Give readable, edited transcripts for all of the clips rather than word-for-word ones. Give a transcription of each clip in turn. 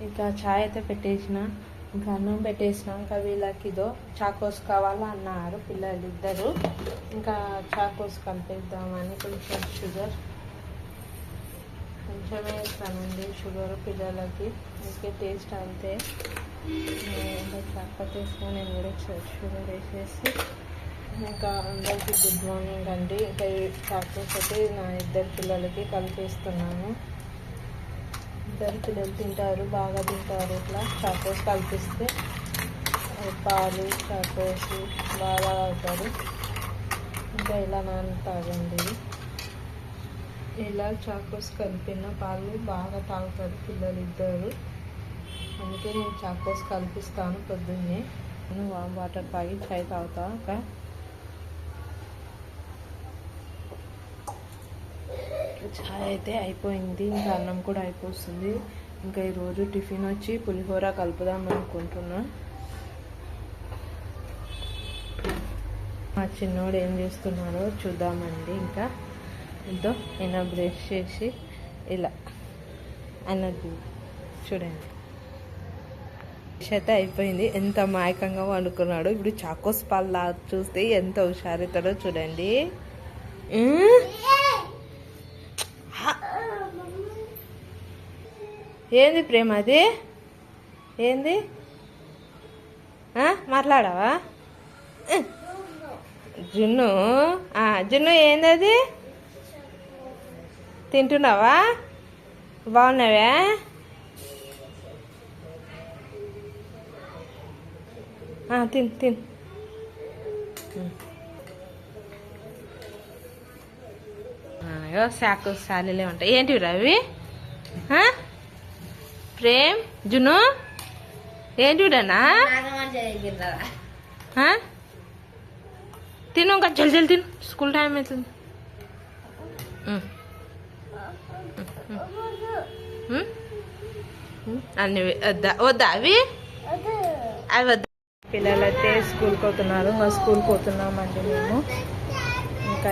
ఇంకా చాయ్ అయితే పెట్టేసిన, ఇంకా అన్నం పెట్టేసిన. ఇంకా వీళ్ళకి ఇదో చాకోస్ కావాలా అన్నారు పిల్లలు ఇద్దరు. ఇంకా చాకోస్ కలిపేద్దామని కొంచెం షుగర్ కొంచెం వేస్తానండి. షుగర్ పిల్లలకి ఇంకే టేస్ట్ అంతే. చాకోస్ వేసుకొని నేను కూడా షుగర్ వేసేసి ఇంకా అందరికీ గుడ్ మార్నింగ్ అండి. ఇంకా చాకోస్ అయితే నా ఇద్దరు పిల్లలకి కలిపేస్తున్నాను. ఇద్దరు పిల్లలు తింటారు, బాగా తింటారు. ఇట్లా చాకోస్ కలిపిస్తే పాలు చాకోస్ బాగా తాగుతారు. ఇంకా ఇలా తాగండి. ఇలా చాకోస్ కలిపిన పాలు బాగా తాగుతారు పిల్లలు ఇద్దరు. అందుకే నేను చాకోస్ కలిపిస్తాను పొద్దున్నే. నేను వామ్ వాటర్ తాగి చాయ్ తాగుతా. చాయ్ అయితే అయిపోయింది, ఇంకా అన్నం కూడా అయిపోతుంది. ఇంకా ఈరోజు టిఫిన్ వచ్చి పులిహోర కలుపుదాం అనుకుంటున్నా. మా చిన్నోడు ఏం చేస్తున్నారో చూద్దామండి. ఇంకా ఇదో ఆయన బ్రష్ చేసి ఇలా అన్నది చూడండి. బ్రష్ అయితే అయిపోయింది. ఎంత మాయకంగా వండుకున్నాడు. ఇప్పుడు చాకోస్ పాలు చూస్తే ఎంత హుషారుతాడో చూడండి. ఏంది ప్రేమ అది? ఏంది మాట్లాడావా? జున్ను జున్ను ఏంది అది? తింటున్నావా? బాగున్నావా? తిన్ తిన్ శాకు సాలీలే ఉంటాయి. ఏంటివి రవి? ప్రేమ్ జును ఏంటివిడనా? తిను, ఇంకా జల్ జల్ తిను, స్కూల్ టైం అవుతుంది. అన్ని వద్దా వద్దా అవి అవి వద్దా. పిల్లలైతే స్కూల్కి పోతున్నారు, ఇంకా స్కూల్కి పోతున్నామండి మేము. ఇంకా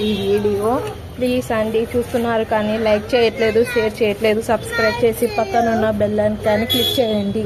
ఈ వీడియో ప్లీజ్ అండి చూస్తున్నారు కానీ లైక్ చేయట్లేదు, షేర్ చేయట్లేదు, సబ్స్క్రైబ్ చేసి పక్కన ఉన్న బెల్ ఐకాన్ని క్లిక్ చేయండి.